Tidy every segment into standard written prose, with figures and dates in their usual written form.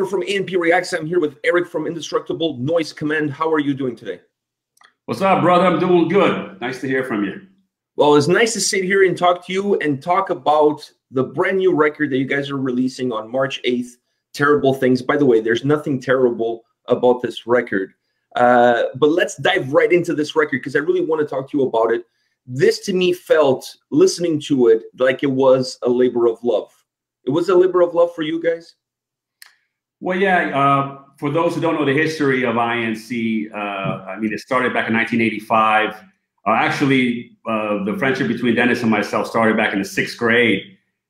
From A&P-REACTS, I'm here with Erik from Indestructible Noise Command. How are you doing today? What's up, brother? I'm doing good. Nice to hear from you. Well, it's nice to sit here and talk to you and talk about the brand new record that you guys are releasing on March 8th, Terrible Things. By the way, there's nothing terrible about this record. But let's dive right into this record because I really want to talk to you about it. This, to me, felt, listening to it, like it was a labor of love. It was a labor of love for you guys? Well, yeah, for those who don't know the history of INC, I mean, it started back in 1985. Actually, the friendship between Dennis and myself started back in the 6th grade.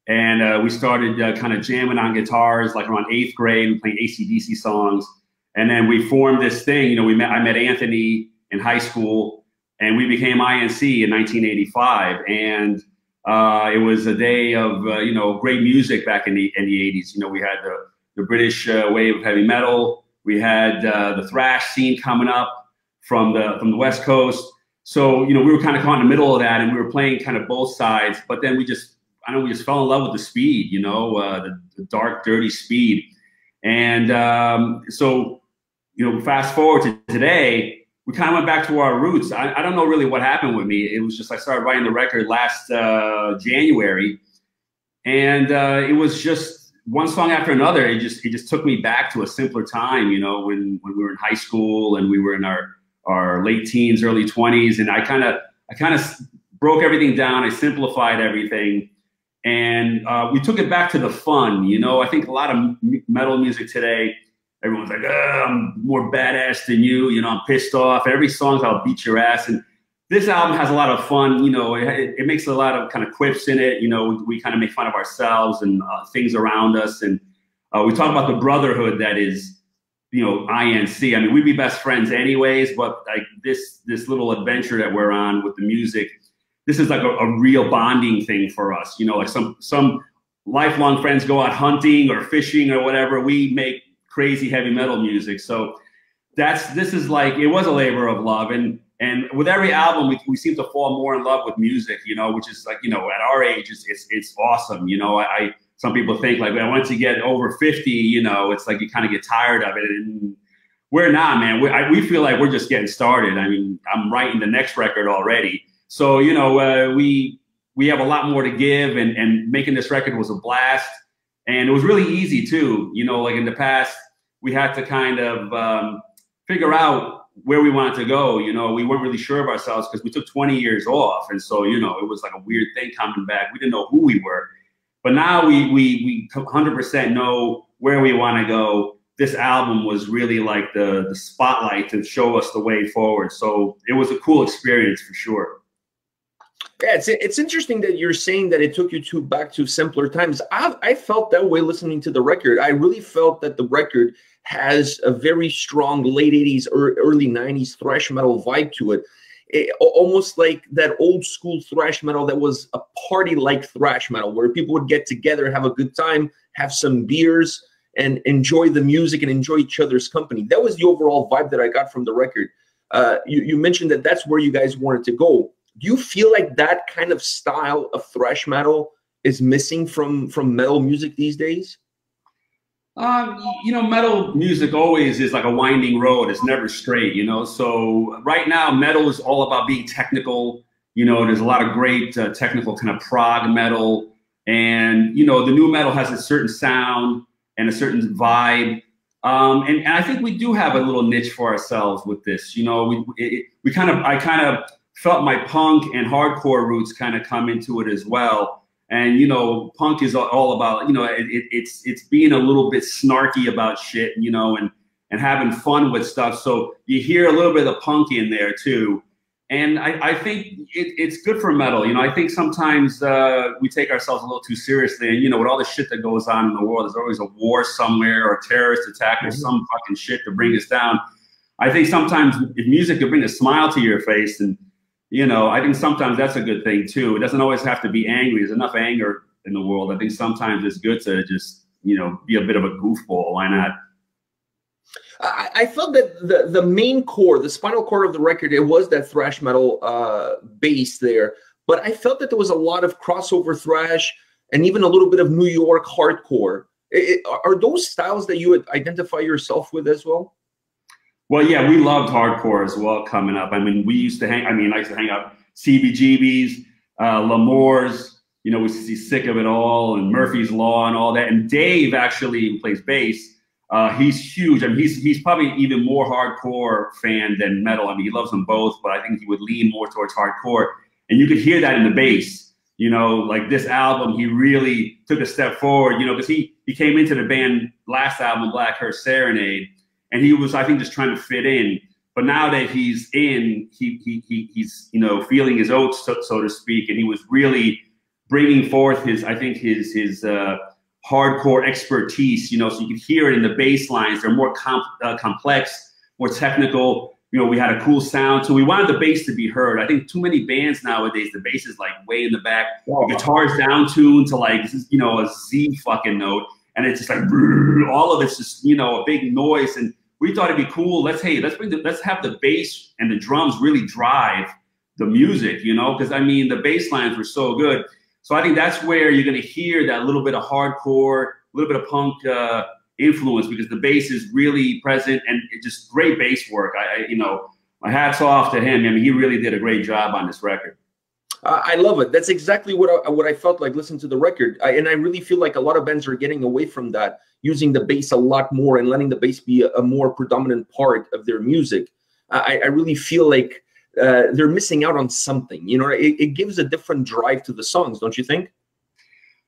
And we started kind of jamming on guitars like around 8th grade, playing AC/DC songs. And then we formed this thing, you know, I met Anthony in high school and we became INC in 1985. And it was a day of, you know, great music back in the 80s. You know, we had the British wave of heavy metal. We had the thrash scene coming up from the West Coast. So, you know, we were kind of caught in the middle of that and we were playing kind of both sides, but then we just fell in love with the speed, you know, the dark, dirty speed. And so, you know, fast forward to today, we kind of went back to our roots. I don't know really what happened with me. It was just, I started writing the record last January, and it was just one song after another. It just took me back to a simpler time, you know, when we were in high school and we were in our late teens, early 20s. And I kind of broke everything down. I simplified everything. And we took it back to the fun, you know. I think a lot of metal music today, everyone's like, I'm more badass than you, you know, I'm pissed off. Every song's I'll beat your ass. And this album has a lot of fun, you know, it makes a lot of kind of quips in it. You know, we kind of make fun of ourselves and things around us. And we talk about the brotherhood that is, you know, INC. I mean, we'd be best friends anyways, but like this little adventure that we're on with the music, this is like a real bonding thing for us. You know, like some lifelong friends go out hunting or fishing or whatever. We make crazy heavy metal music. So this is like, it was a labor of love. And with every album, we seem to fall more in love with music, you know, which is like, you know, at our age, it's awesome. You know, some people think like, well, once you get over 50, you know, it's like you kind of get tired of it. And we're not, man. We feel like we're just getting started. I mean, I'm writing the next record already. So, you know, we have a lot more to give, and making this record was a blast. And it was really easy too. You know, like in the past, we had to kind of figure out where we wanted to go. You know, we weren't really sure of ourselves because we took 20 years off. And so, you know, it was like a weird thing coming back. We didn't know who we were. But now we 100% know where we want to go. This album was really like the spotlight to show us the way forward. So it was a cool experience for sure. Yeah, it's interesting that you're saying that it took you back to simpler times. I felt that way listening to the record. I really felt that the record has a very strong late 80s or early 90s thrash metal vibe to it. Almost like that old school thrash metal that was a party like thrash metal where people would get together, have a good time, have some beers, and enjoy the music and enjoy each other's company. That was the overall vibe that I got from the record. You mentioned that that's where you guys wanted to go. Do you feel like that kind of style of thrash metal is missing from metal music these days? You know, metal music always is like a winding road. It's never straight, you know. So right now, metal is all about being technical. You know, there's a lot of great technical kind of prog metal. And, you know, the new metal has a certain sound and a certain vibe. And I think we do have a little niche for ourselves with this. You know, I kind of felt my punk and hardcore roots kind of come into it as well. And, you know, punk is all about, you know, it's being a little bit snarky about shit, you know, and having fun with stuff. So you hear a little bit of the punk in there too. And I think it's good for metal. You know, I think sometimes we take ourselves a little too seriously. And, you know, with all the shit that goes on in the world, there's always a war somewhere or a terrorist attack or some fucking shit to bring us down. I think sometimes if music could bring a smile to your face, and you know, I think sometimes that's a good thing too. It doesn't always have to be angry. There's enough anger in the world. I think sometimes it's good to just, you know, be a bit of a goofball. Why not? I felt that the main core, the spinal cord of the record, it was that thrash metal bass there. But I felt that there was a lot of crossover thrash and even a little bit of New York hardcore Are those styles that you would identify yourself with as well? Well, yeah, we loved hardcore as well coming up. I mean, we used to hang, I used to hang out CBGBs, L'Amours, you know, we used to see Sick of It All and Murphy's Law and all that. And Dave actually, who plays bass, he's huge. I mean, he's probably even more hardcore fan than metal. I mean, he loves them both, but I think he would lean more towards hardcore. And you could hear that in the bass. You know, like this album, he really took a step forward, you know, because he came into the band last album, Black Hearse Serenade, and he was, I think, just trying to fit in. But now that he's in, he's, you know, feeling his oats, so to speak, and he was really bringing forth his, I think, his hardcore expertise, you know, so you could hear it in the bass lines. They're more complex, more technical. You know, we had a cool sound, so we wanted the bass to be heard. I think too many bands nowadays, the bass is like way in the back. The guitar's down tuned to like, you know, a Z fucking note, and it's just like all of it's just, you know, a big noise. And we thought it'd be cool. Let's have the bass and the drums really drive the music, you know, because I mean the bass lines were so good. So I think that's where you're gonna hear that little bit of hardcore, a little bit of punk influence, because the bass is really present, and it's just great bass work. You know, my hat's off to him. I mean, he really did a great job on this record. I love it. That's exactly what I felt like listening to the record. And I really feel like a lot of bands are getting away from that, using the bass a lot more and letting the bass be a more predominant part of their music. I really feel like they're missing out on something. You know, it gives a different drive to the songs, don't you think?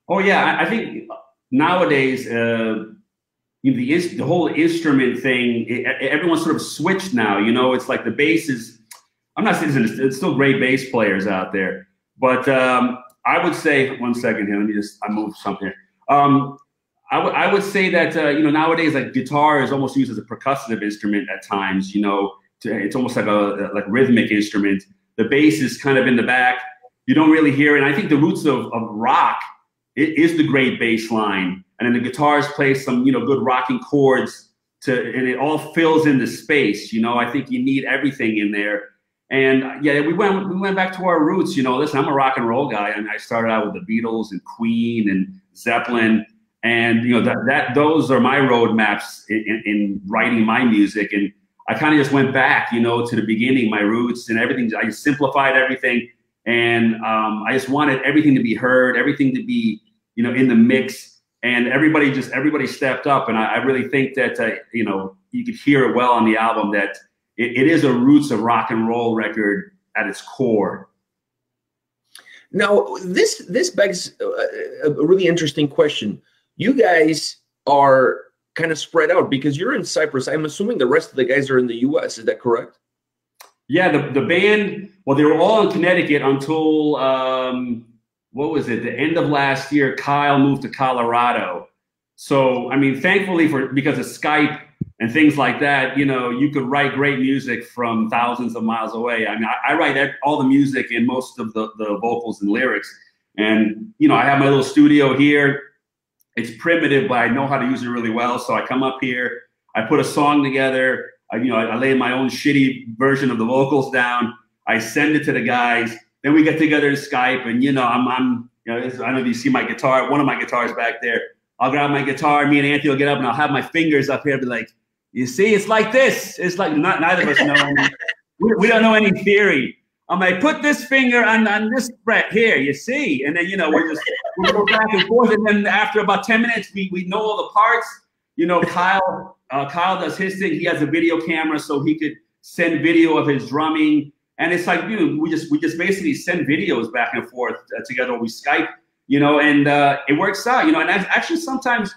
Oh yeah, I think nowadays the whole instrument thing, everyone's sort of switched now. You know, it's like the bass is. I'm not saying it's still great bass players out there, but I would say, one second here, I moved something here. I would say that, you know, nowadays, like guitar is almost used as a percussive instrument at times, you know, it's almost like a rhythmic instrument. The bass is kind of in the back. You don't really hear it. And I think the roots of rock is the great bass line. And then the guitars play some, you know, good rocking chords and it all fills in the space. You know, I think you need everything in there. And yeah, we went back to our roots. You know, listen, I'm a rock and roll guy, and I started out with the Beatles and Queen and Zeppelin, and you know those are my roadmaps in writing my music. And I kind of just went back, you know, to the beginning, my roots and everything. I just simplified everything, and I just wanted everything to be heard, everything to be, you know, in the mix, and everybody stepped up. And I really think that you know, you could hear it well on the album that. It is a roots of rock and roll record at its core. Now, this begs a really interesting question. You guys are kind of spread out because you're in Cyprus. I'm assuming the rest of the guys are in the U.S. Is that correct? Yeah, the band, well, they were all in Connecticut until, what was it, the end of last year. Kyle moved to Colorado. So, I mean, thankfully, because of Skype, and things like that, you know, you could write great music from thousands of miles away. I mean, I write all the music and most of the vocals and lyrics. And, you know, I have my little studio here. It's primitive, but I know how to use it really well. So I come up here, I put a song together, you know, I lay my own shitty version of the vocals down. I send it to the guys. Then we get together in Skype, and, you know, you know, I don't know if you see my guitar, one of my guitars back there. I'll grab my guitar, me and Anthony will get up, and I'll have my fingers up here and be like, you see, it's like this. It's like neither of us know any. We don't know any theory. I'm like, put this finger on this fret here, you see? And then, you know, we go back and forth. And then after about 10 minutes, we know all the parts. You know, Kyle does his thing. He has a video camera, so he could send video of his drumming. And it's like, you know, we just basically send videos back and forth together. We Skype, you know, and it works out, you know. And actually sometimes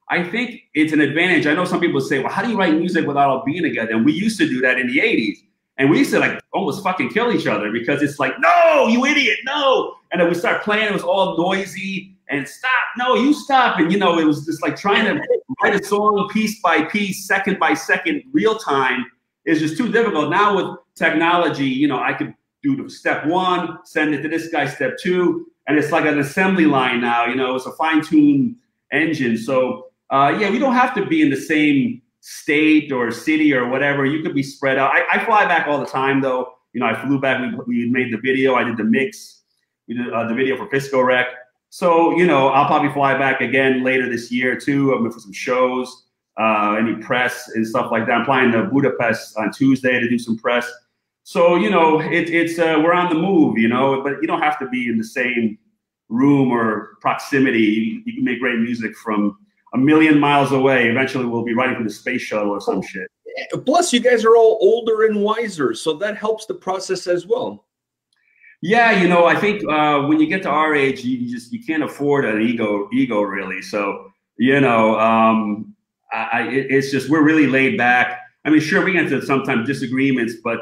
I think it's an advantage. I know some people say, well, how do you write music without all being together? And we used to do that in the 80s. And we used to like almost fucking kill each other because it's like, no, you idiot, no. And then we start playing, it was all noisy and stop, no, you stop. And, you know, it was just like trying to write a song piece by piece, second by second, real time is just too difficult. Now with technology, you know, I could do step one, send it to this guy, step two. And it's like an assembly line now, you know, it's a fine-tuned engine. So, yeah, we don't have to be in the same state or city or whatever. You could be spread out. I fly back all the time, though. You know, I flew back. We made the video. I did the mix. We did the video for Fiscal Wreck. So, you know, I'll probably fly back again later this year too. I'm for some shows, any press and stuff like that. I'm flying to Budapest on Tuesday to do some press. So, you know, it's we're on the move, you know, but you don't have to be in the same room or proximity. You can make great music from a million miles away. Eventually we'll be writing from the space shuttle or some shit. Plus, you guys are all older and wiser, so that helps the process as well. Yeah, you know, I think when you get to our age, you can't afford an ego really. So, you know, it's just we're really laid back. I mean, sure, we get into sometimes disagreements, but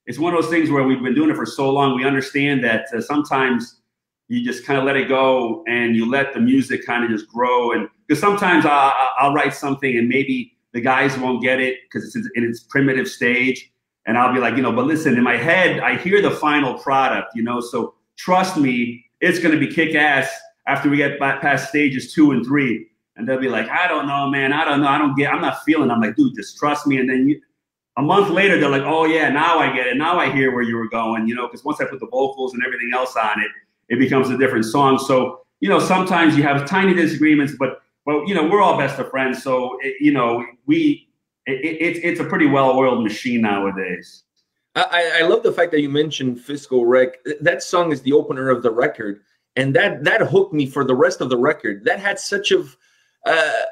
it's one of those things where we've been doing it for so long. We understand that sometimes you just kind of let it go and you let the music kind of just grow. And because sometimes I'll write something and maybe the guys won't get it because it's in its primitive stage. And I'll be like, you know, but listen, in my head, I hear the final product, you know, so trust me, it's going to be kick ass after we get past stages 2 and 3. And they'll be like, I don't know, man. I don't know. I'm not feeling it. I'm like, dude, just trust me. And then a month later, they're like, oh yeah, now I get it. Now I hear where you were going, you know, because once I put the vocals and everything else on it, it becomes a different song. So, you know, sometimes you have tiny disagreements, but you know, we're all best of friends. So, you know, it's a pretty well-oiled machine nowadays. I love the fact that you mentioned Fiscal Wreck. That song is the opener of the record, and that hooked me for the rest of the record. That had such a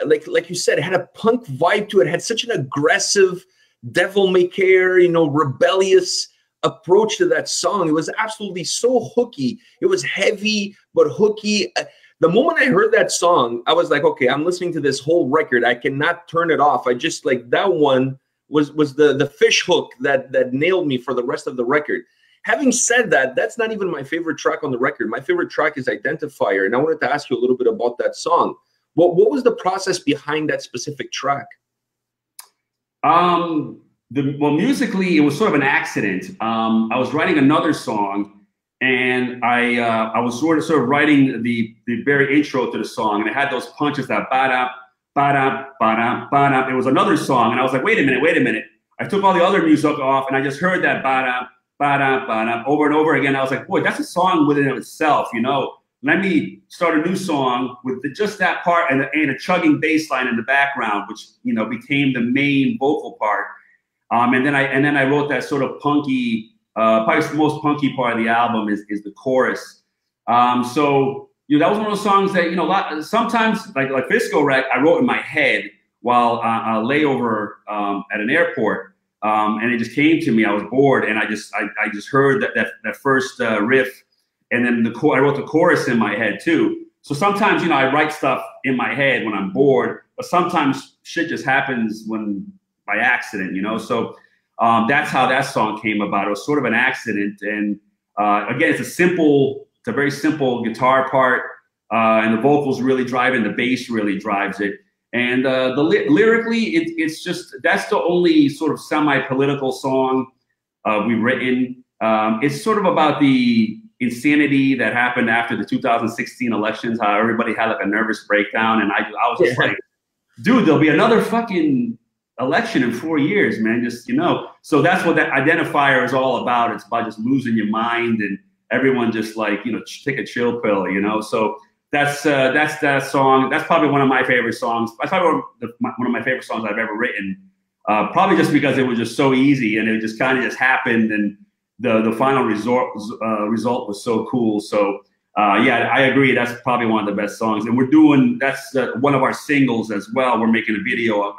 like you said, it had a punk vibe to it. It had such an aggressive, devil-may-care, you know, rebellious approach to that song. It was absolutely so hooky. It was heavy but hooky. The moment I heard that song, I was like, okay, I'm listening to this whole record. I cannot turn it off. I just like that one was the fish hook that nailed me for the rest of the record. Having said that, that's not even my favorite track on the record. My favorite track is Identifier, and I wanted to ask you a little bit about that song. What was the process behind that specific track? Well, musically, it was sort of an accident. I was writing another song. And I was sort of writing the very intro to the song, and it had those punches that ba-da, ba-da, ba-da, ba-da. It was another song, and I was like, wait a minute. I took all the other music off, and I just heard that ba-da, ba-da, ba-da over and over again. I was like, boy, that's a song within itself, you know. Let me start a new song with just that part and a chugging bass line in the background, which, you know, became the main vocal part. And then I wrote that sort of punky. Probably the most punky part of the album is the chorus. So, you know, that was one of those songs that, you know, sometimes like Fiscal Wreck, I wrote in my head while on a layover at an airport, and it just came to me. I was bored, and I just heard that first riff, and then I wrote the chorus in my head too. So sometimes, you know, I write stuff in my head when I'm bored, but sometimes shit just happens by accident, you know. So. That's how that song came about. It was sort of an accident, and again, it's a very simple guitar part, and the vocals really drive it, and the bass really drives it. And lyrically, it's just that's the only sort of semi-political song we've written. It's sort of about the insanity that happened after the 2016 elections, how everybody had like a nervous breakdown, and I was just like, dude, there'll be another fucking election in 4 years, man. Just, you know, so that's what that Identifier is all about. It's about just losing your mind and everyone just like, you know, take a chill pill, you know. So that's that song. That's probably one of my favorite songs. That's probably one of my favorite songs I've ever written. Probably just because it was just so easy and it just kind of just happened, and the final result was so cool. So yeah, I agree. That's probably one of the best songs, and that's one of our singles as well. We're making a video.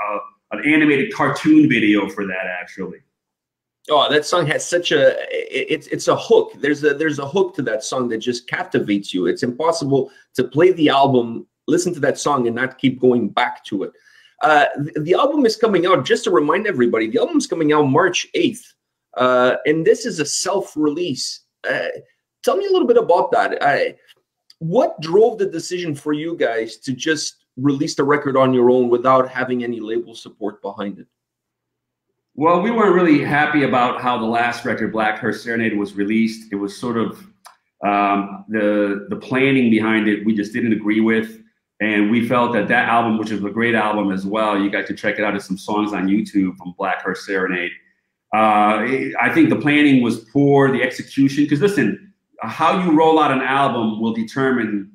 An animated cartoon video for that, actually. Oh, that song has such it's a hook. There's a hook to that song that just captivates you. It's impossible to play the album, listen to that song, and not keep going back to it. The album is coming out, just to remind everybody, the album's coming out March 8th. And this is a self-release. Tell me a little bit about that. What drove the decision for you guys to just release the record on your own without having any label support behind it? Well, we weren't really happy about how the last record, Black Hearse Serenade, was released. It was sort of the planning behind it we just didn't agree with. And we felt that album, which is a great album as well, you guys can check it out. There's some songs on YouTube from Black Hearse Serenade. I think the planning was poor, the execution, because listen, how you roll out an album will determine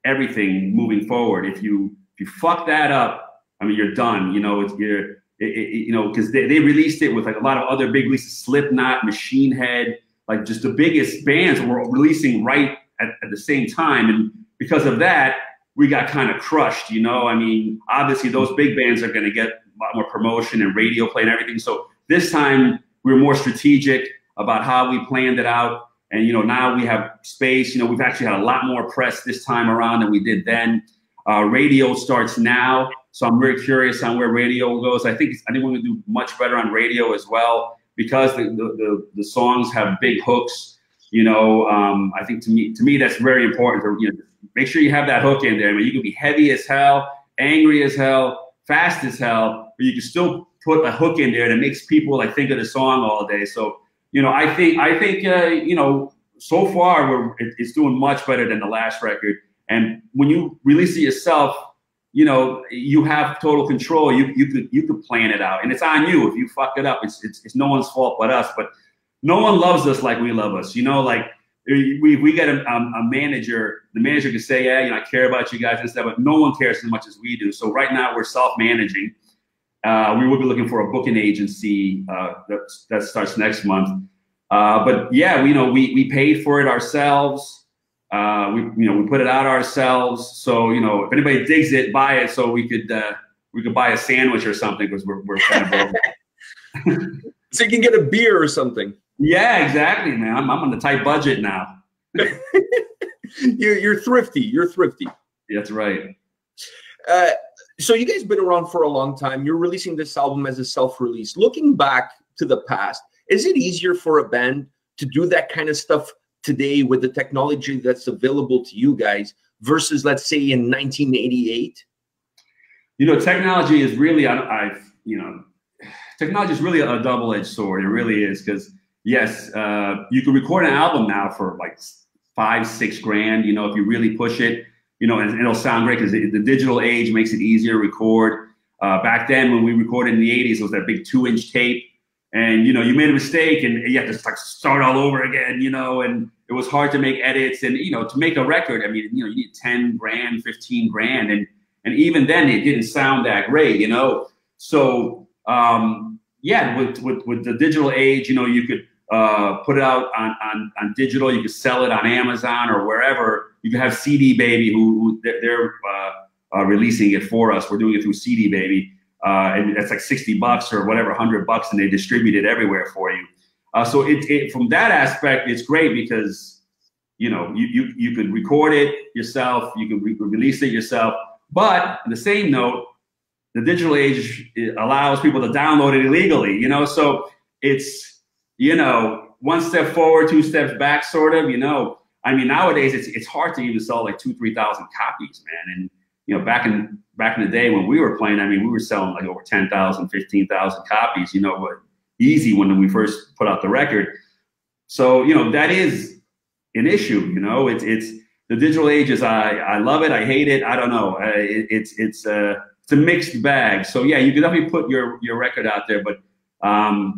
everything moving forward. If you fuck that up, I mean, you're done. You know, you know, because they released it with like a lot of other big releases, Slipknot, Machine Head, like just the biggest bands were releasing right at the same time. And because of that, we got kind of crushed, you know? I mean, obviously those big bands are going to get a lot more promotion and radio play and everything. So this time we were more strategic about how we planned it out. And, you know, now we have space. You know, we've actually had a lot more press this time around than we did then. Radio starts now. So I'm very curious on where radio goes. I think we're going to do much better on radio as well because the songs have big hooks. You know, I think to me that's very important. To, you know, make sure you have that hook in there. I mean, you can be heavy as hell, angry as hell, fast as hell, but you can still put a hook in there that makes people like think of the song all day. So, you know, I think you know, so far it's doing much better than the last record. And when you release it yourself, you know, you have total control. You could plan it out, and it's on you. If you fuck it up, it's no one's fault but us. But no one loves us like we love us. You know, like we get a manager. The manager can say, yeah, you know, I care about you guys and stuff, but no one cares as much as we do. So right now we're self-managing. We will be looking for a booking agency that starts next month. But yeah, we paid for it ourselves. We put it out ourselves. So, you know, if anybody digs it, buy it so we could buy a sandwich or something because we're kind of so you can get a beer or something. Yeah, exactly, man. I'm on a tight budget now. You're thrifty. You're thrifty. That's right. So you guys been around for a long time. You're releasing this album as a self-release. Looking back to the past, is it easier for a band to do that kind of stuff today with the technology that's available to you guys versus, let's say, in 1988? You know, technology is really, technology is really a double-edged sword. It really is, because yes, you can record an album now for like $5-6 grand. You know, if you really push it, you know, and it'll sound great because the digital age makes it easier to record. Back then, when we recorded in the 80s, it was that big 2-inch tape. And, you know, you made a mistake and you have to like start all over again, you know, and it was hard to make edits. And, you know, to make a record, I mean, you know, you need 10 grand, 15 grand. And even then it didn't sound that great, you know. So, yeah, with the digital age, you know, you could put it out on digital. You could sell it on Amazon or wherever. You can have CD Baby, who they're releasing it for us. We're doing it through CD Baby. And that's like $60 or whatever, $100, and they distribute it everywhere for you. So from that aspect, it's great because, you know, you could record it yourself, you can release it yourself. But on the same note, the digital age allows people to download it illegally, you know. So it's, you know, one step forward, 2 steps back, sort of, you know. I mean, nowadays it's hard to even sell like 2,000-3,000 copies, man. And you know, back in the day when we were playing, I mean, we were selling like over 10,000, 15,000 copies, you know, but easy when we first put out the record. So, you know, that is an issue, you know. It's the digital age is, I love it, I hate it, I don't know. It's a mixed bag. So yeah, you can definitely put your record out there, but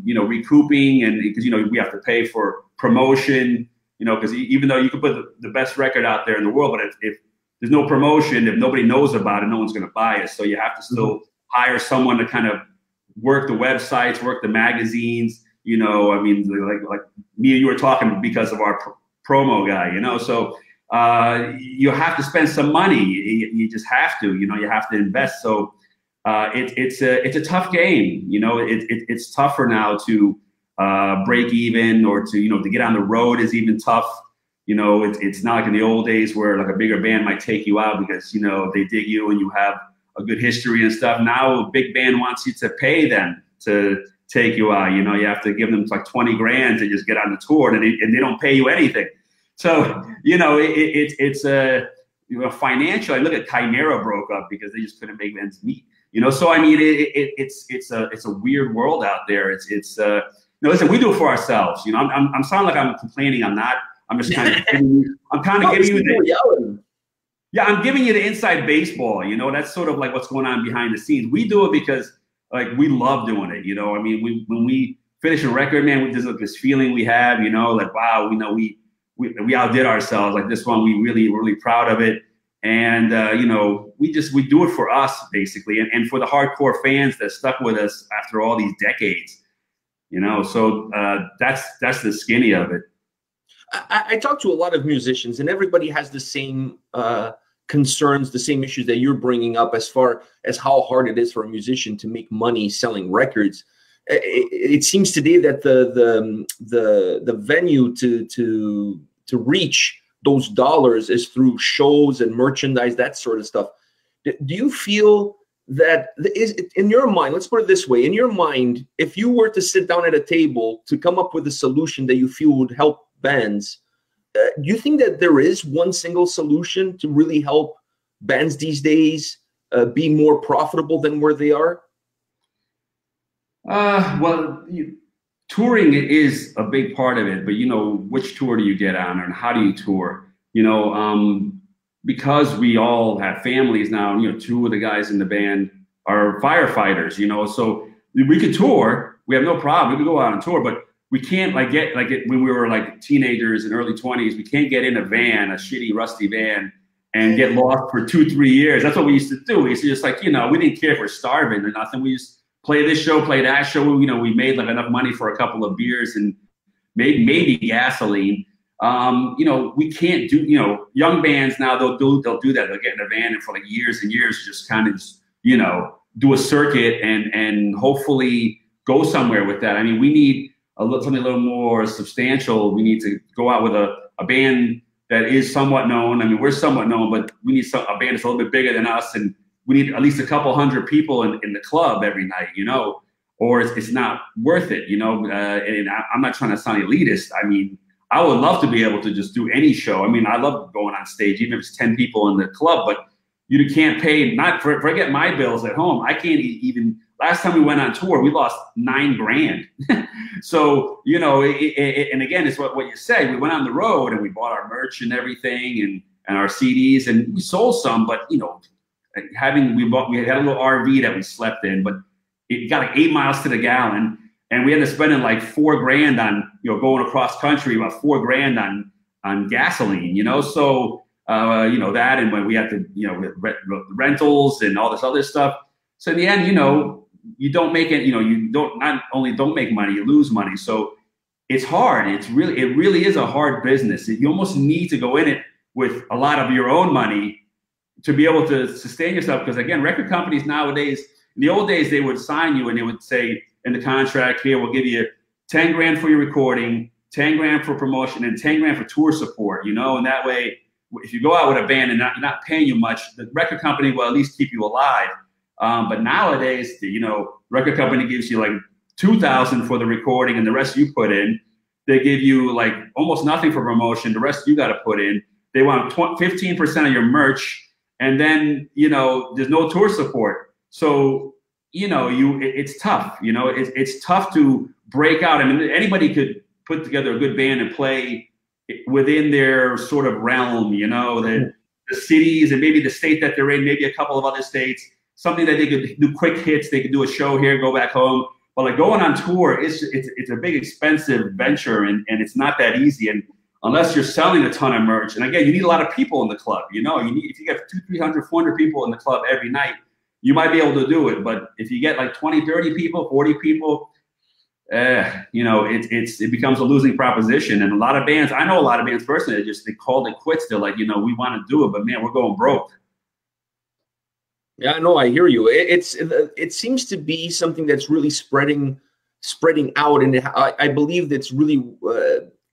you know, recouping, and because, you know, we have to pay for promotion, you know, because even though you could put the best record out there in the world, but if there's no promotion, if nobody knows about it, no one's going to buy it. So you have to still hire someone to kind of work the websites, work the magazines. You know, I mean, like me and you were talking because of our promo guy, you know. So you have to spend some money. You just have to, you know, you have to invest. So it's a tough game. You know, it's tougher now to break even, or to, you know, to get on the road is even tough. You know, it's not like in the old days where like a bigger band might take you out because, you know, they dig you and you have a good history and stuff. Now a big band wants you to pay them to take you out. You know, you have to give them like 20 grand to just get on the tour, and they don't pay you anything. So, you know, it's you know, financial. I look at Chimera broke up because they just couldn't make ends meet. You know, so I mean, it's a weird world out there. You know, listen, we do it for ourselves. You know, I'm sounding like I'm complaining. I'm not. I'm just kind of giving you, I'm giving you the inside baseball. You know, that's sort of like what's going on behind the scenes. We do it because like we love doing it. You know, I mean, when we finish a record, man, there's like this feeling we have. You know, like wow, we know we outdid ourselves. Like this one, we're really proud of it. And you know, we do it for us basically, and for the hardcore fans that stuck with us after all these decades. You know, so that's the skinny of it. I talk to a lot of musicians, and everybody has the same concerns, the same issues that you're bringing up, as far as how hard it is for a musician to make money selling records. It seems today that the venue to reach those dollars is through shows and merchandise, that sort of stuff. Do you feel that is in your mind? Let's put it this way: in your mind, if you were to sit down at a table to come up with a solution that you feel would help bands, do you think that there is one single solution to really help bands these days be more profitable than where they are? Well, touring is a big part of it, but you know, which tour do you get on, and how do you tour? You know, because we all have families now. You know, two of the guys in the band are firefighters. You know, so we could tour. We have no problem. We could go out on tour, but we can't when we were like teenagers and early 20s, we can't get in a van, a shitty, rusty van, and get lost for 2-3 years. That's what we used to do. We used to just like, you know, we didn't care if we're starving or nothing. We just play this show, play that show. You know, we made like enough money for a couple of beers and maybe gasoline. You know, we can't do, you know, young bands now, they'll do that. They'll get in a van and for like years and years, just kind of, you know, do a circuit and hopefully go somewhere with that. I mean, we need something a little more substantial. We need to go out with a band that is somewhat known. I mean, we're somewhat known, but we need a band that's a little bit bigger than us, and we need at least a couple hundred people in the club every night, you know, or it's not worth it, you know. And I'm not trying to sound elitist. I mean, I would love to be able to just do any show. I mean, I love going on stage, even if it's 10 people in the club, but you can't pay, forget my bills at home. I can't even, last time we went on tour, we lost $9 grand. So, you know, and again, it's what you say. We went on the road and we bought our merch and everything and our CDs, and we sold some, but, you know, we had a little RV that we slept in, but it got like 8 miles to the gallon, and we ended up spending like $4 grand on, you know, going across country, about $4 grand on gasoline, you know. So, you know, that, and when we had to, you know, rentals and all this other stuff. So in the end, you know, you don't make it, you know, you not only don't make money, you lose money. So it's hard. It really is a hard business. You almost need to go in it with a lot of your own money to be able to sustain yourself. Because again, record companies nowadays, in the old days, they would sign you and they would say in the contract, here, we'll give you 10 grand for your recording, 10 grand for promotion, and 10 grand for tour support, you know. And that way, if you go out with a band and not paying you much, the record company will at least keep you alive. But nowadays, you know, record company gives you like $2,000 for the recording, and the rest you put in. They give you like almost nothing for promotion. The rest you got to put in. They want 15% of your merch, and then, you know, there's no tour support. So, you know, it's tough. You know, it's tough to break out. I mean, anybody could put together a good band and play within their sort of realm. You know, the cities and maybe the state that they're in, maybe a couple of other states. Something that they could do quick hits. They could do a show here, go back home. But like going on tour, it's a big expensive venture, and it's not that easy. And unless you're selling a ton of merch, and again, you need a lot of people in the club. You know, if you get 200, 300, 400 people in the club every night, you might be able to do it. But if you get like 20, 30 people, 40 people, you know, it becomes a losing proposition. And a lot of bands, I know a lot of bands personally, they called it quits. They're like, you know, we want to do it, but man, we're going broke. Yeah, no, I hear you. It seems to be something that's really spreading out, and I believe that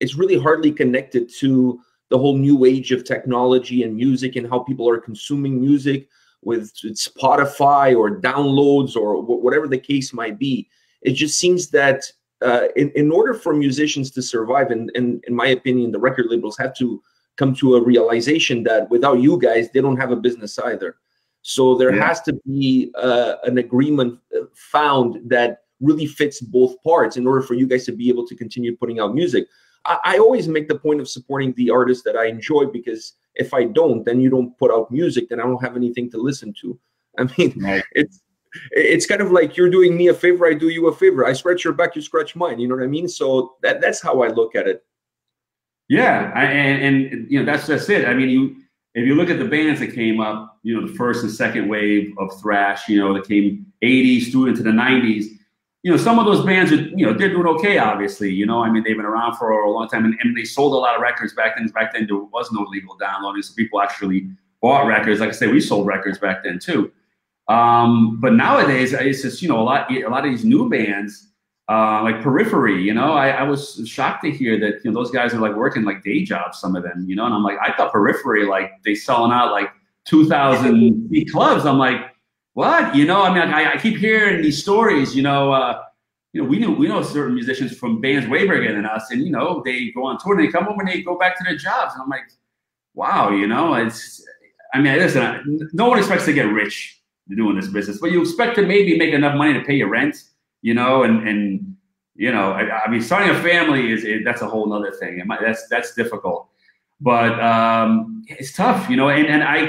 it's really hardly connected to the whole new age of technology and music and how people are consuming music with Spotify or downloads or whatever the case might be. It just seems that in order for musicians to survive, and in my opinion, the record labels have to come to a realization that without you guys, they don't have a business either. So there has to be an agreement found that really fits both parts in order for you guys to be able to continue putting out music. I always make the point of supporting the artists that I enjoy, because if I don't, then you don't put out music, then I don't have anything to listen to. I mean, it's kind of like you're doing me a favor, I do you a favor. I scratch your back, you scratch mine. You know what I mean? So that's how I look at it. Yeah, and you know, that's it. I mean, if you look at the bands that came up, you know, the first and second wave of thrash, you know, that came 80s through into the 90s, you know, some of those bands are, you know, they're doing okay, obviously. You know, I mean, they've been around for a long time, and they sold a lot of records back then. Back then, there was no legal downloading, so people actually bought records. Like I say, we sold records back then too. But nowadays, it's just, you know, a lot of these new bands, like Periphery, you know, I was shocked to hear that, you know, those guys are like working like day jobs, some of them, you know, and I'm like, I thought Periphery, like they selling out like 2,000 clubs. I'm like, what? You know, I mean, I keep hearing these stories, you know, we know certain musicians from bands way bigger than us, and, you know, they go on tour and they come home and they go back to their jobs. And I'm like, wow, you know, I mean, listen, no one expects to get rich doing this business, but you expect to maybe make enough money to pay your rent, you know, and you know, I mean, starting a family that's a whole nother thing. That's difficult, but it's tough, you know, and I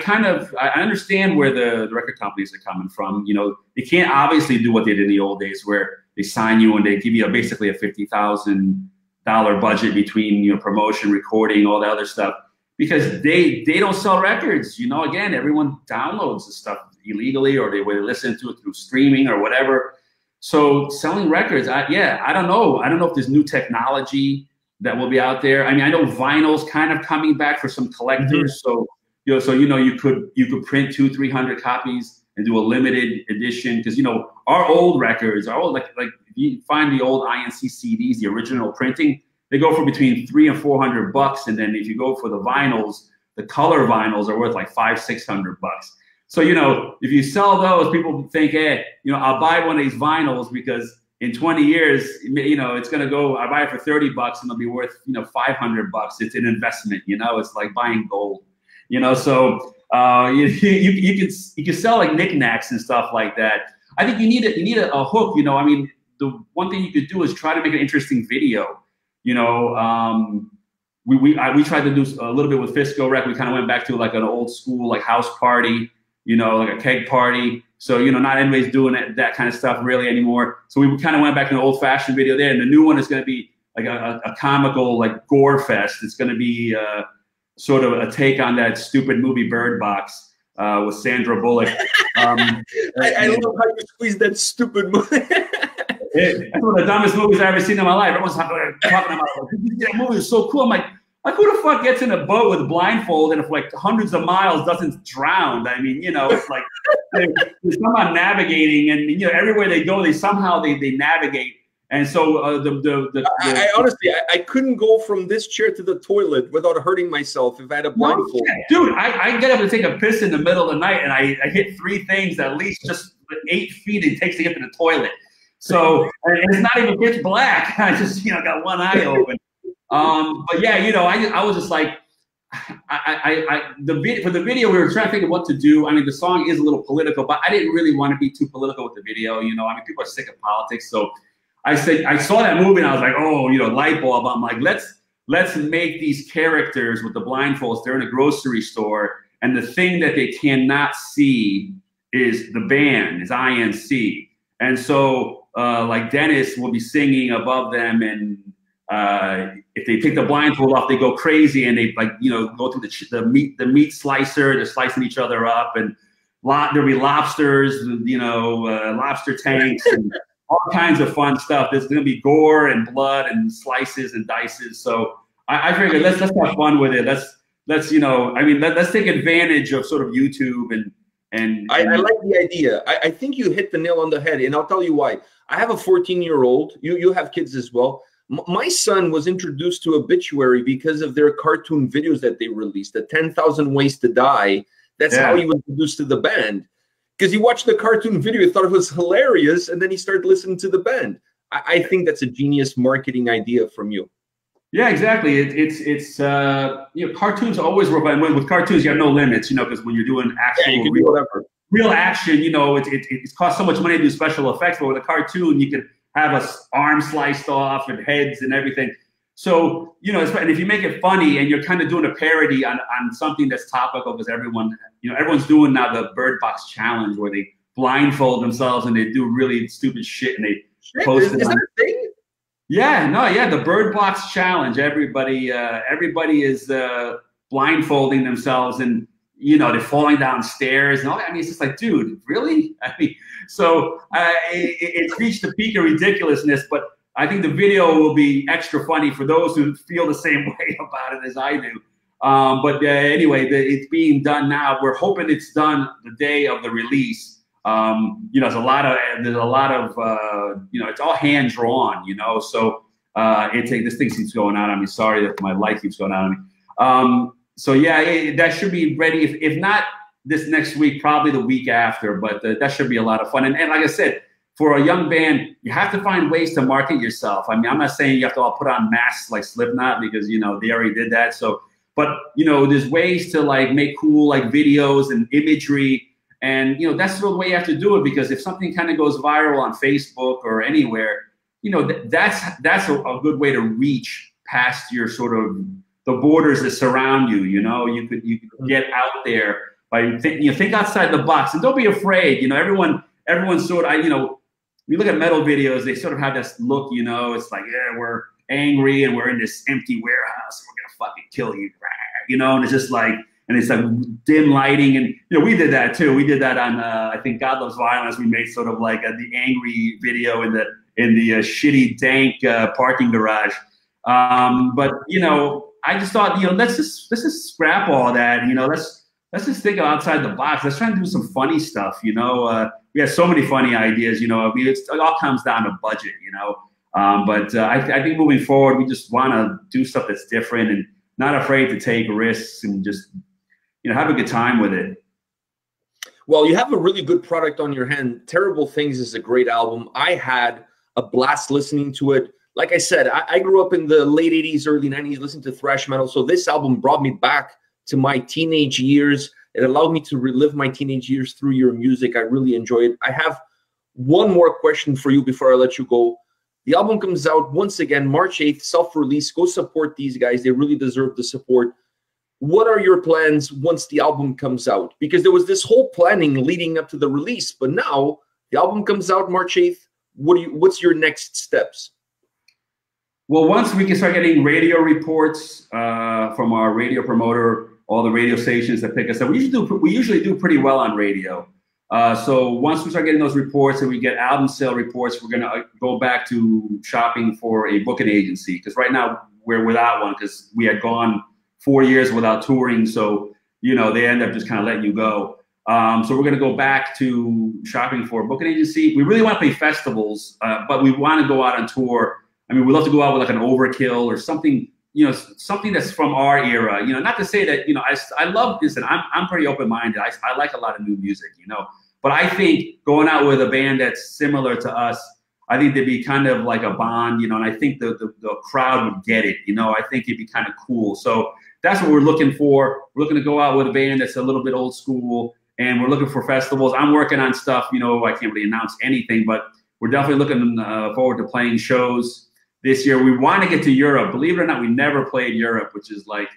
understand where the record companies are coming from. You know, they can't obviously do what they did in the old days where they sign you and they give you basically a $50,000 budget between, you know, promotion, recording, all that other stuff, because they don't sell records. You know, again, everyone downloads the stuff illegally, or they listen to it through streaming or whatever. So selling records, I don't know. I don't know if there's new technology that will be out there. I mean, I know vinyl's kind of coming back for some collectors. So you could print 200-300 copies and do a limited edition, because, you know, our old records, like if you find the old INC CDs, the original printing, they go for between $300 and $400, and then if you go for the vinyls, the color vinyls are worth like $500-600. So, you know, if you sell those, people think, hey, you know, I'll buy one of these vinyls because in 20 years, you know, it's going to go, I buy it for $30 and it'll be worth, you know, $500. It's an investment, you know, it's like buying gold, you know, so you can sell like knickknacks and stuff like that. I think you need a hook, you know. I mean, the one thing you could do is try to make an interesting video, you know. We tried to do a little bit with Fiscal Wreck. We kind of went back to like an old school, like house party, you know, like a keg party. So, you know, not anybody's doing that kind of stuff really anymore. So we kind of went back to an old fashioned video there. And the new one is going to be like a comical, like gore fest. It's going to be sort of a take on that stupid movie Bird Box with Sandra Bullock. I love how you squeeze that stupid movie. That's one of the dumbest movies I've ever seen in my life. Everyone's talking about that movie is so cool. I'm like who the fuck gets in a boat with a blindfold and if like hundreds of miles doesn't drown? I mean, you know, it's like there's somehow navigating, and, you know, everywhere they go, they navigate. And so I honestly couldn't go from this chair to the toilet without hurting myself if I had a blindfold. Dude, I get up to take a piss in the middle of the night, and I hit 3 things at least just 8 feet it takes to get to the toilet. So, and it's not even pitch black. I just, you know, got one eye open. But yeah, you know, I was just like, for the video, we were trying to think of what to do. I mean, the song is a little political, but I didn't really want to be too political with the video. You know, I mean, people are sick of politics. So I saw that movie and I was like, oh, you know, light bulb. I'm like, let's make these characters with the blindfolds. They're in a grocery store, and the thing that they cannot see is the band, is INC. And so, like, Dennis will be singing above them, and if they take the blindfold off, they go crazy, and they, like, you know, go through the meat slicer. They're slicing each other up, and there'll be lobsters, you know, lobster tanks, and all kinds of fun stuff. There's going to be gore and blood and slices and dices. So I figured let's have fun with it. Let's you know, I mean, let's take advantage of sort of YouTube and I like the idea. I think you hit the nail on the head, and I'll tell you why. I have a 14-year-old. You have kids as well. My son was introduced to Obituary because of their cartoon videos that they released, the 10,000 Ways to Die. That's how he was introduced to the band, because he watched the cartoon video, he thought it was hilarious, and then he started listening to the band. I think that's a genius marketing idea from you. Yeah, exactly. It's you know, cartoons always work. With cartoons, you have no limits, you know, because when you're doing actual you can do whatever. Real action, you know, it costs so much money to do special effects, but with a cartoon, you can have a arm sliced off and heads and everything. So, you know, and if you make it funny and you're kind of doing a parody on something that's topical, because everyone's doing now the Bird Box challenge where they blindfold themselves and they do really stupid shit and they post it. Is that a thing? Yeah, the Bird Box challenge. Everybody is blindfolding themselves, and you know, they're falling downstairs and all that. I mean, it's just like, dude, really? I mean, so it's reached the peak of ridiculousness, but I think the video will be extra funny for those who feel the same way about it as I do. But anyway, it's being done now. We're hoping it's done the day of the release. You know, there's a lot of you know, it's all hand drawn, you know, so this thing keeps going out on me. Sorry that my light keeps going out on me. So yeah, that should be ready. If not this next week, probably the week after. But that should be a lot of fun. And like I said, for a young band, you have to find ways to market yourself. I mean, I'm not saying you have to all put on masks like Slipknot because, you know, they already did that. So, but you know, there's ways to like make cool like videos and imagery, and you know, that's the way you have to do it. Because if something kind of goes viral on Facebook or anywhere, you know, that's a good way to reach past your sort of the borders that surround you. You know, you could get out there by think outside the box, and don't be afraid. You know, everyone sort of, you know, you look at metal videos, they sort of have this look. You know, it's like, yeah, we're angry and we're in this empty warehouse, and we're gonna fucking kill you. You know, and it's just like, and it's like dim lighting, and you know, we did that too. We did that on I think God Loves Violence. We made sort of like the angry video in the shitty dank parking garage. But you know, I just thought, you know, let's just scrap all that. You know, let's just think outside the box. Let's try and do some funny stuff. You know, we have so many funny ideas. You know, I mean, it all comes down to budget. You know, but I think moving forward, we just want to do stuff that's different and not afraid to take risks and just, you know, have a good time with it. Well, you have a really good product on your hand. Terrible Things is a great album. I had a blast listening to it. Like I said, I grew up in the late 80s, early 90s, listening to thrash metal. So this album brought me back to my teenage years. It allowed me to relive my teenage years through your music. I really enjoyed it. I have one more question for you before I let you go. The album comes out once again, March 8th, self-release. Go support these guys. They really deserve the support. What are your plans once the album comes out? Because there was this whole planning leading up to the release, but now the album comes out March 8th. What's your next steps? Well, once we can start getting radio reports from our radio promoter, all the radio stations that pick us up, we usually do pretty well on radio. So once we start getting those reports and we get album sale reports, we're going to go back to shopping for a booking agency. Because right now we're without one because we had gone 4 years without touring. So, you know, they end up just kind of letting you go. So we're going to go back to shopping for a booking agency. We really want to play festivals, but we want to go out on tour. I mean, we love to go out with like an Overkill or something, you know, something that's from our era. You know, not to say that, you know, I love this, and I'm pretty open-minded. I like a lot of new music, you know. But I think going out with a band that's similar to us, I think there'd be kind of like a bond, you know, and I think the crowd would get it, you know. I think it'd be kind of cool. So that's what we're looking for. We're looking to go out with a band that's a little bit old school, and we're looking for festivals. I'm working on stuff, you know, I can't really announce anything, but we're definitely looking forward to playing shows this year. We want to get to Europe. Believe it or not, we never played Europe, which is like,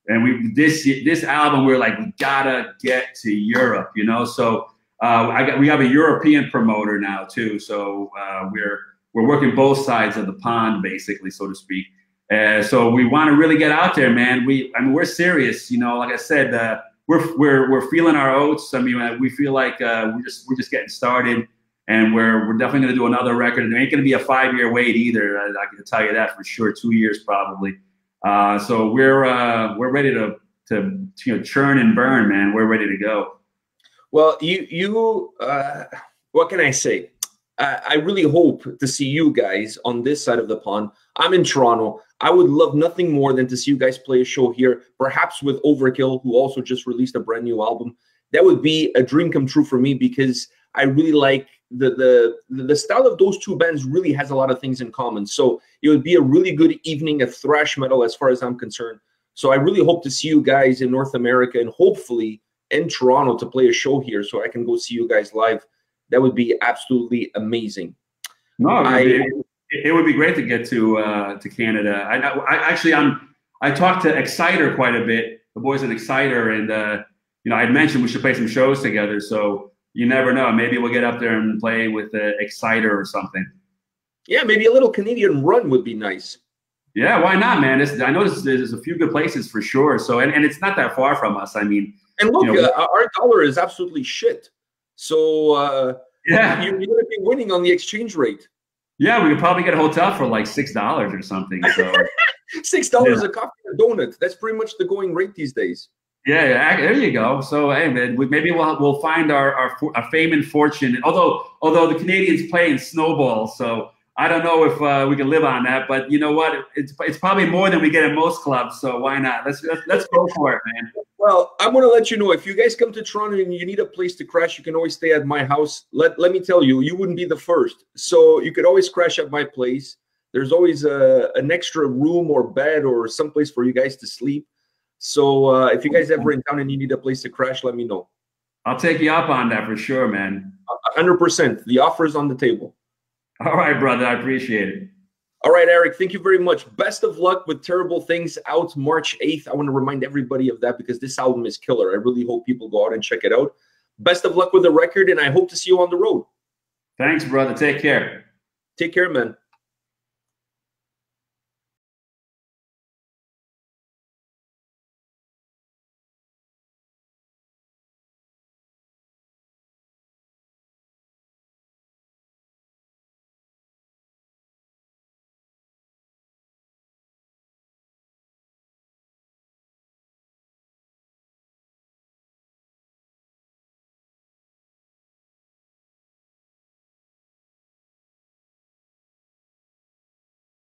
and this album, we're like, we gotta get to Europe, you know. So we have a European promoter now too. So we're working both sides of the pond, basically, so to speak. So we want to really get out there, man. I mean, we're serious, you know. Like I said, we're feeling our oats. I mean, we feel like we're just getting started. And we're definitely going to do another record. It ain't going to be a 5-year wait either. I can tell you that for sure. 2 years probably. So we're ready to you know, churn and burn, man. We're ready to go. Well, what can I say? I really hope to see you guys on this side of the pond. I'm in Toronto. I would love nothing more than to see you guys play a show here, perhaps with Overkill, who also just released a brand new album. That would be a dream come true for me because I really like the style of those two bands. Really has a lot of things in common. So it would be a really good evening of thrash metal as far as I'm concerned. So I really hope to see you guys in North America and hopefully in Toronto to play a show here so I can go see you guys live. That would be absolutely amazing. No, it would be great to get to Canada. I talked to Exciter quite a bit, the boys in Exciter, and you know, I'd mentioned we should play some shows together. So you never know. Maybe we'll get up there and play with Exciter or something. Yeah, maybe a little Canadian run would be nice. Yeah, why not, man? I know there's a few good places for sure. So and it's not that far from us. I mean, And look, you know, our dollar is absolutely shit. So yeah, you're going to be winning on the exchange rate. yeah, we could probably get a hotel for like $6 or something. So $6 a coffee and a donut. That's pretty much the going rate these days. yeah, yeah, there you go. So hey, man, maybe we'll find our fame and fortune. Although the Canadians play in snowball, so I don't know if we can live on that. But you know what? It's probably more than we get in most clubs. So why not? Let's go for it, man. Well, I'm going to let you know, if you guys come to Toronto and you need a place to crash, you can always stay at my house. Let me tell you, you wouldn't be the first. So you could always crash at my place. There's always an extra room or bed or someplace for you guys to sleep. So if you guys ever in town and you need a place to crash, let me know. I'll take you up on that for sure, man. 100%. The offer is on the table. All right, brother. I appreciate it. All right, Erik, thank you very much. Best of luck with Terrible Things out March 8th. I want to remind everybody of that because this album is killer. I really hope people go out and check it out. Best of luck with the record, and I hope to see you on the road. Thanks, brother. Take care. Take care, man.